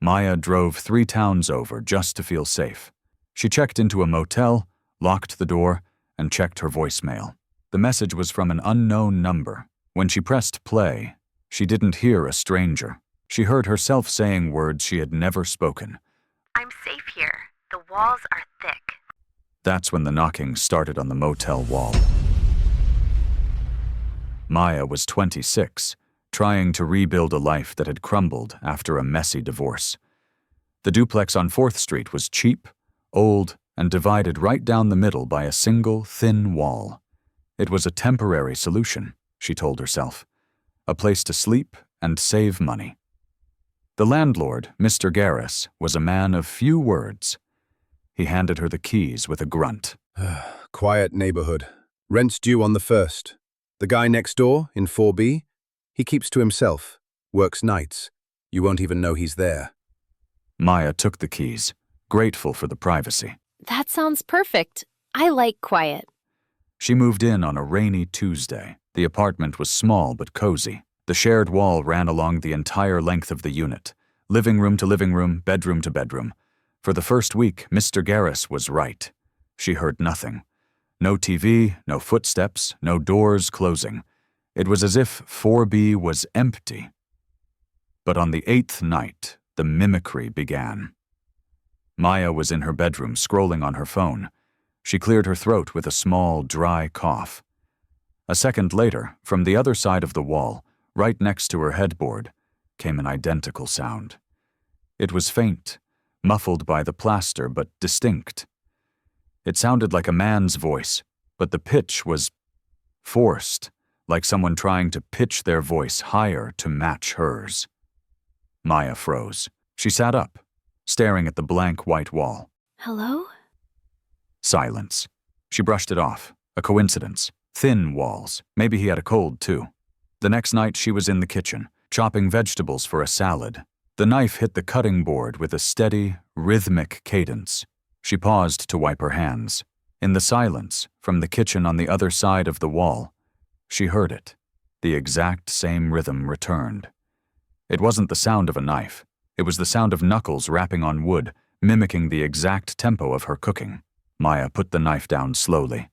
Maya drove 3 towns over just to feel safe. She checked into a motel, locked the door, and checked her voicemail. The message was from an unknown number. When she pressed play, she didn't hear a stranger. She heard herself saying words she had never spoken. I'm safe here. The walls are thick. That's when the knocking started on the motel wall. Maya was 26, trying to rebuild a life that had crumbled after a messy divorce. The duplex on 4th Street was cheap, old, and divided right down the middle by a single, thin wall. It was a temporary solution, she told herself. A place to sleep and save money. The landlord, Mr. Garris, was a man of few words. He handed her the keys with a grunt. Quiet neighborhood. Rent's due on the 1st. The guy next door, in 4B, he keeps to himself, works nights. You won't even know he's there. Maya took the keys, grateful for the privacy. That sounds perfect. I like quiet. She moved in on a rainy Tuesday. The apartment was small but cozy. The shared wall ran along the entire length of the unit, living room to living room, bedroom to bedroom. For the first week, Mr. Garris was right. She heard nothing. No TV, no footsteps, no doors closing. It was as if 4B was empty. But on the 8th night, the mimicry began. Maya was in her bedroom scrolling on her phone. She cleared her throat with a small, dry cough. A second later, from the other side of the wall, right next to her headboard, came an identical sound. It was faint, muffled by the plaster, but distinct. It sounded like a man's voice, but the pitch was forced, like someone trying to pitch their voice higher to match hers. Maya froze. She sat up, staring at the blank white wall. Hello? Silence. She brushed it off. A coincidence. Thin walls. Maybe he had a cold, too. The next night she was in the kitchen, chopping vegetables for a salad. The knife hit the cutting board with a steady, rhythmic cadence. She paused to wipe her hands. In the silence, from the kitchen on the other side of the wall, she heard it. The exact same rhythm returned. It wasn't the sound of a knife. It was the sound of knuckles rapping on wood, mimicking the exact tempo of her cooking. Maya put the knife down slowly.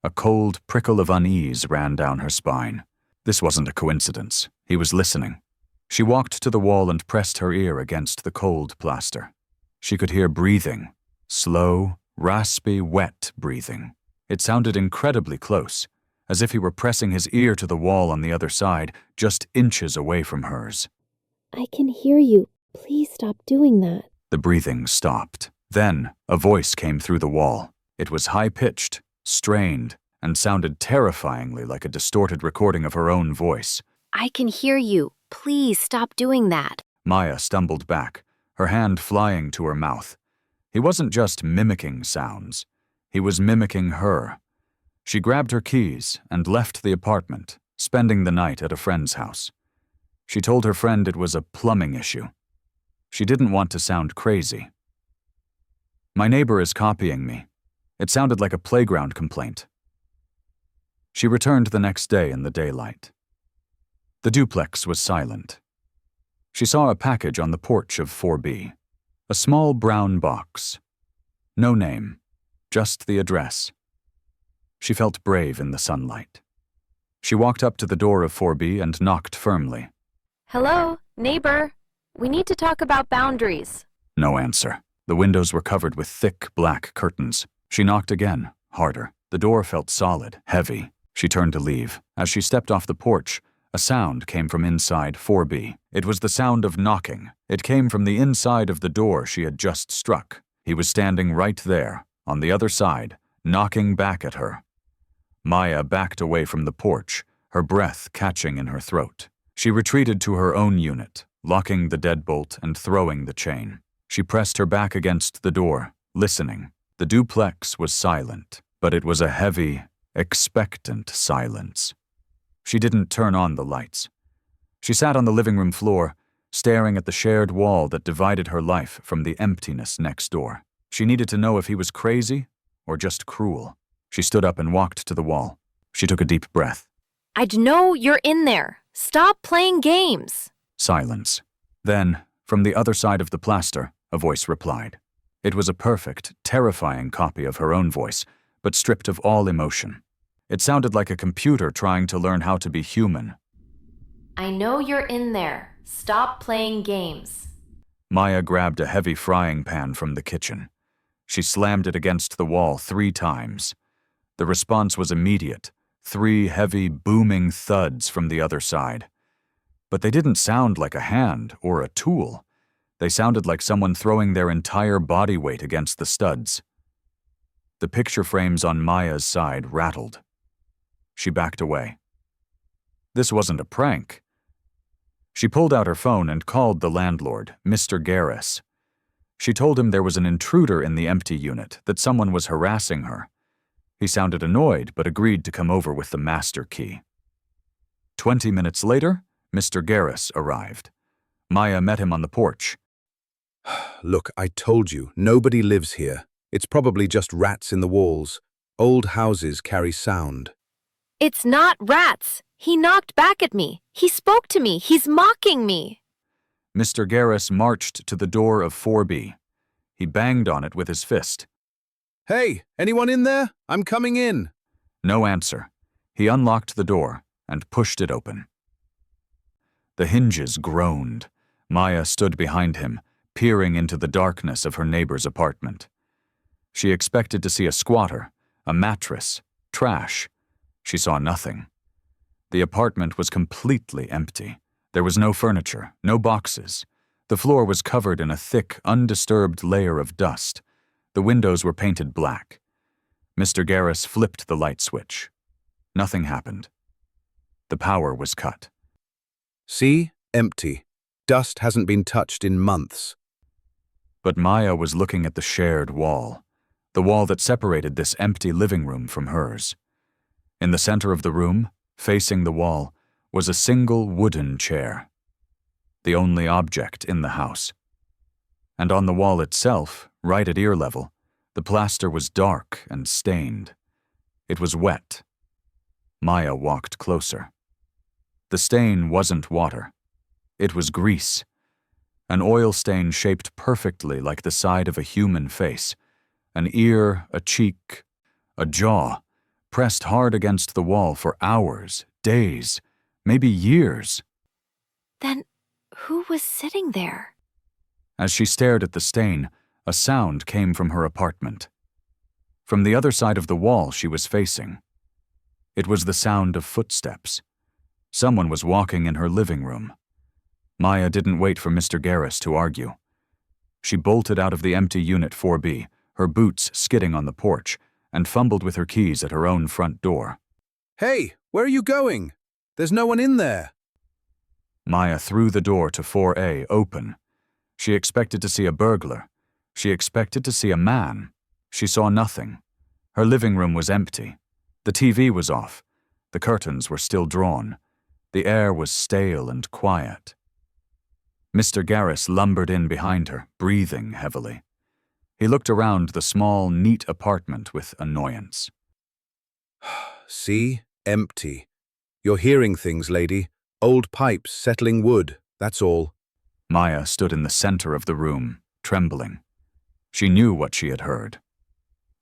A cold prickle of unease ran down her spine. This wasn't a coincidence. He was listening. She walked to the wall and pressed her ear against the cold plaster. She could hear breathing. Slow, raspy, wet breathing. It sounded incredibly close, as if he were pressing his ear to the wall on the other side, just inches away from hers. I can hear you. Please stop doing that. The breathing stopped. Then, a voice came through the wall. It was high-pitched, strained, and sounded terrifyingly like a distorted recording of her own voice. I can hear you. Please stop doing that. Maya stumbled back, her hand flying to her mouth. He wasn't just mimicking sounds. He was mimicking her. She grabbed her keys and left the apartment, spending the night at a friend's house. She told her friend it was a plumbing issue. She didn't want to sound crazy. My neighbor is copying me. It sounded like a playground complaint. She returned the next day in the daylight. The duplex was silent. She saw a package on the porch of 4B. A small brown box. No name, just the address. She felt brave in the sunlight. She walked up to the door of 4B and knocked firmly. Hello, neighbor. We need to talk about boundaries. No answer. The windows were covered with thick, black curtains. She knocked again, harder. The door felt solid, heavy. She turned to leave. As she stepped off the porch, a sound came from inside 4B. It was the sound of knocking. It came from the inside of the door she had just struck. He was standing right there, on the other side, knocking back at her. Maya backed away from the porch, her breath catching in her throat. She retreated to her own unit, locking the deadbolt and throwing the chain. She pressed her back against the door, listening. The duplex was silent, but it was a heavy, expectant silence. She didn't turn on the lights. She sat on the living room floor, staring at the shared wall that divided her life from the emptiness next door. She needed to know if he was crazy or just cruel. She stood up and walked to the wall. She took a deep breath. I know you're in there. Stop playing games. Silence. Then, From the other side of the plaster, a voice replied. It was a perfect, terrifying copy of her own voice, but stripped of all emotion. It sounded like a computer trying to learn how to be human. I know you're in there. Stop playing games. Maya grabbed a heavy frying pan from the kitchen. She slammed it against the wall 3 times. The response was immediate, 3 heavy, booming thuds from the other side. But they didn't sound like a hand or a tool. They sounded like someone throwing their entire body weight against the studs. The picture frames on Maya's side rattled. She backed away. This wasn't a prank. She pulled out her phone and called the landlord, Mr. Garris. She told him there was an intruder in the empty unit, that someone was harassing her. He sounded annoyed, but agreed to come over with the master key. 20 minutes later, Mr. Garris arrived. Maya met him on the porch. Look, I told you, nobody lives here. It's probably just rats in the walls. Old houses carry sound. It's not rats. He knocked back at me. He spoke to me. He's mocking me. Mr. Garris marched to the door of 4B. He banged on it with his fist. Hey, anyone in there? I'm coming in. No answer. He unlocked the door and pushed it open. The hinges groaned. Maya stood behind him, peering into the darkness of her neighbor's apartment. She expected to see a squatter, a mattress, trash. She saw nothing. The apartment was completely empty. There was no furniture, no boxes. The floor was covered in a thick, undisturbed layer of dust. The windows were painted black. Mr. Garris flipped the light switch. Nothing happened. The power was cut. See? Empty. Dust hasn't been touched in months. But Maya was looking at the shared wall, the wall that separated this empty living room from hers. In the center of the room, facing the wall, was a single wooden chair, the only object in the house. And on the wall itself, right at ear level, the plaster was dark and stained. It was wet. Maya walked closer. The stain wasn't water. It was grease, an oil stain shaped perfectly like the side of a human face, an ear, a cheek, a jaw, pressed hard against the wall for hours, days, maybe years. Then who was sitting there? As she stared at the stain, a sound came from her apartment. From the other side of the wall she was facing. It was the sound of footsteps. Someone was walking in her living room. Maya didn't wait for Mr. Garris to argue. She bolted out of the empty unit 4B, her boots skidding on the porch, and fumbled with her keys at her own front door. Hey, where are you going? There's no one in there. Maya threw the door to 4A open. She expected to see a burglar. She expected to see a man. She saw nothing. Her living room was empty. The TV was off. The curtains were still drawn. The air was stale and quiet. Mr. Garris lumbered in behind her, breathing heavily. He looked around the small, neat apartment with annoyance. See? Empty. You're hearing things, lady. Old pipes settling wood, that's all. Maya stood in the center of the room, trembling. She knew what she had heard.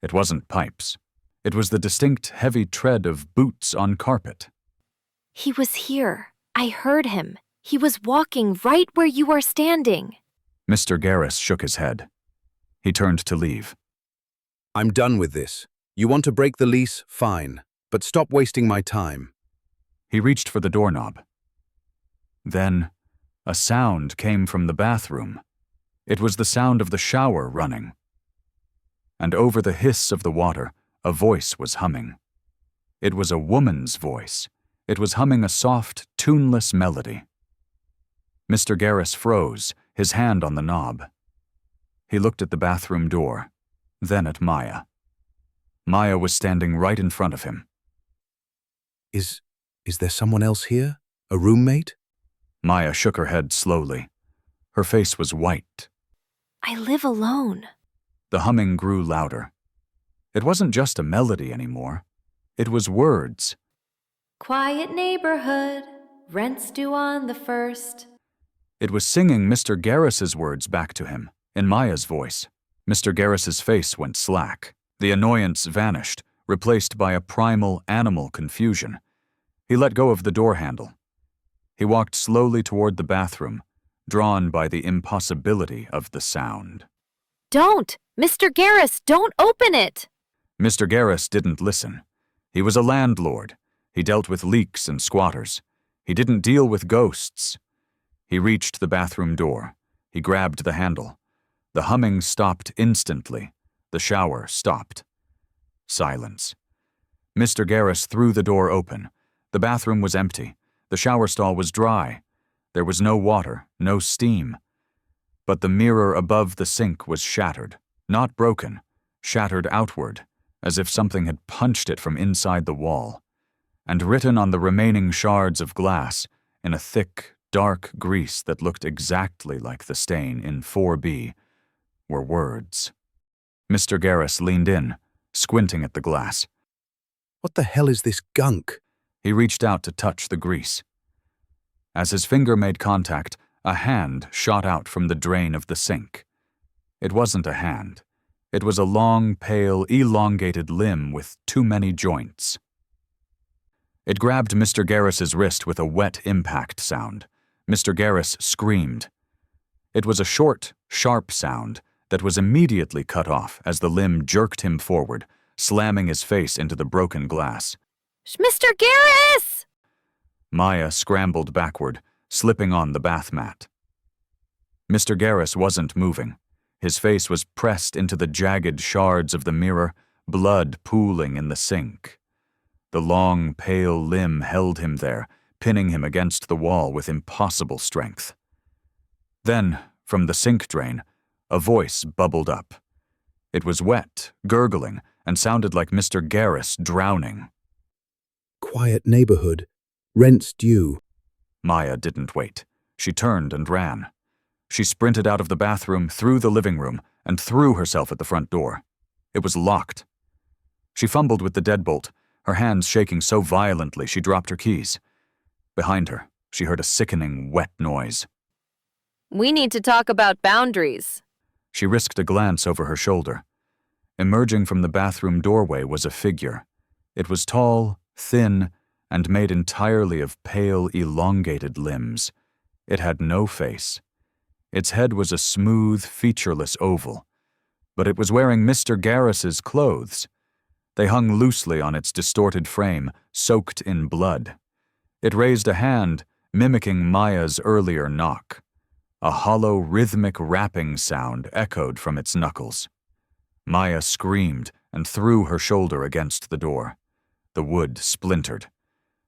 It wasn't pipes. It was the distinct, heavy tread of boots on carpet. He was here. I heard him. He was walking right where you are standing. Mr. Garris shook his head. He turned to leave. I'm done with this. You want to break the lease? Fine. But stop wasting my time. He reached for the doorknob. Then, a sound came from the bathroom. It was the sound of the shower running. And over the hiss of the water, a voice was humming. It was a woman's voice. It was humming a soft, tuneless melody. Mr. Garris froze, his hand on the knob. He looked at the bathroom door, then at Maya. Maya was standing right in front of him. Is there someone else here? A roommate? Maya shook her head slowly. Her face was white. I live alone. The humming grew louder. It wasn't just a melody anymore. It was words. Quiet neighborhood. Rent's due on the 1st. It was singing Mr. Garris's words back to him, in Maya's voice. Mr. Garris's face went slack. The annoyance vanished, replaced by a primal animal confusion. He let go of the door handle. He walked slowly toward the bathroom, drawn by the impossibility of the sound. Don't! Mr. Garris, don't open it! Mr. Garris didn't listen. He was a landlord. He dealt with leaks and squatters. He didn't deal with ghosts. He reached the bathroom door. He grabbed the handle. The humming stopped instantly. The shower stopped. Silence. Mr. Garris threw the door open. The bathroom was empty. The shower stall was dry. There was no water, no steam. But the mirror above the sink was shattered. Not broken, shattered outward, as if something had punched it from inside the wall. And written on the remaining shards of glass, in a thick, dark grease that looked exactly like the stain in 4B, were words. Mr. Garris leaned in, squinting at the glass. What the hell is this gunk? He reached out to touch the grease. As his finger made contact, a hand shot out from the drain of the sink. It wasn't a hand. It was a long, pale, elongated limb with too many joints. It grabbed Mr. Garris's wrist with a wet impact sound. Mr. Garris screamed. It was a short, sharp sound that was immediately cut off as the limb jerked him forward, slamming his face into the broken glass. Mr. Garris! Maya scrambled backward, slipping on the bath mat. Mr. Garris wasn't moving. His face was pressed into the jagged shards of the mirror, blood pooling in the sink. The long, pale limb held him there, pinning him against the wall with impossible strength. Then, from the sink drain, a voice bubbled up. It was wet, gurgling, and sounded like Mr. Garris drowning. Quiet neighborhood. Rent's due. Maya didn't wait. She turned and ran. She sprinted out of the bathroom, through the living room, and threw herself at the front door. It was locked. She fumbled with the deadbolt, her hands shaking so violently she dropped her keys. Behind her, she heard a sickening, wet noise. We need to talk about boundaries. She risked a glance over her shoulder. Emerging from the bathroom doorway was a figure. It was tall, thin, and made entirely of pale, elongated limbs. It had no face. Its head was a smooth, featureless oval. But it was wearing Mr. Garris's clothes. They hung loosely on its distorted frame, soaked in blood. It raised a hand, mimicking Maya's earlier knock. A hollow, rhythmic rapping sound echoed from its knuckles. Maya screamed and threw her shoulder against the door. The wood splintered.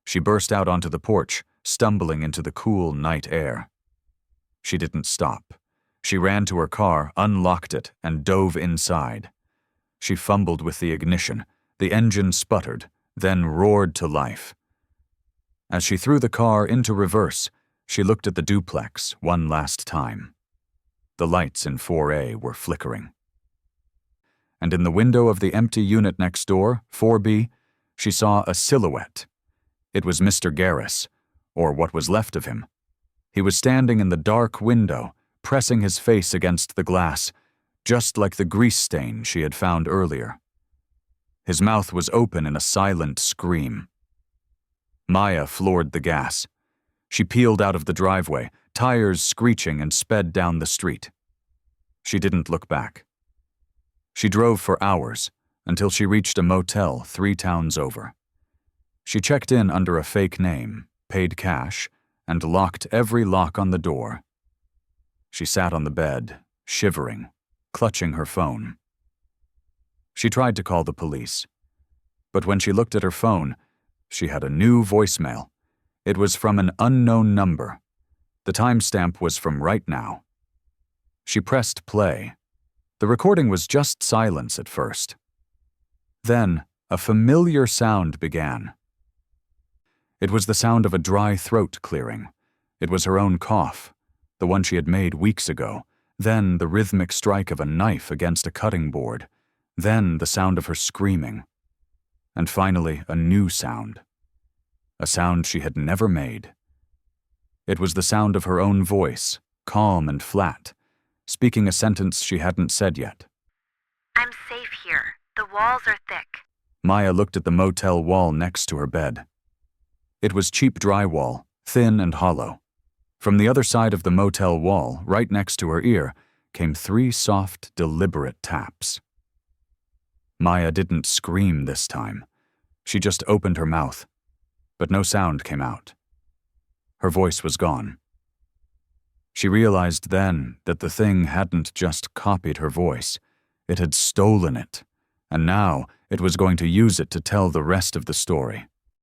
She burst out onto the porch, stumbling into the cool night air. She didn't stop. She ran to her car, unlocked it, and dove inside. She fumbled with the ignition. The engine sputtered, then roared to life. As she threw the car into reverse, she looked at the duplex one last time. The lights in 4A were flickering. And in the window of the empty unit next door, 4B, she saw a silhouette. It was Mr. Garris, or what was left of him. He was standing in the dark window, pressing his face against the glass, just like the grease stain she had found earlier. His mouth was open in a silent scream. Maya floored the gas. She peeled out of the driveway, tires screeching, and sped down the street. She didn't look back. She drove for hours, until she reached a motel 3 towns over. She checked in under a fake name, paid cash, and locked every lock on the door. She sat on the bed, shivering, clutching her phone. She tried to call the police, but when she looked at her phone, she had a new voicemail. It was from an unknown number. The timestamp was from right now. She pressed play. The recording was just silence at first. Then, a familiar sound began. It was the sound of a dry throat clearing. It was her own cough, the one she had made weeks ago. Then the rhythmic strike of a knife against a cutting board. Then the sound of her screaming. And finally, a new sound. A sound she had never made. It was the sound of her own voice, calm and flat, speaking a sentence she hadn't said yet. I'm safe here. The walls are thick. Maya looked at the motel wall next to her bed. It was cheap drywall, thin and hollow. From the other side of the motel wall, right next to her ear, came 3 soft, deliberate taps. Maya didn't scream this time. She just opened her mouth, but no sound came out. Her voice was gone. She realized then that the thing hadn't just copied her voice, it had stolen it, and now it was going to use it to tell the rest of the story.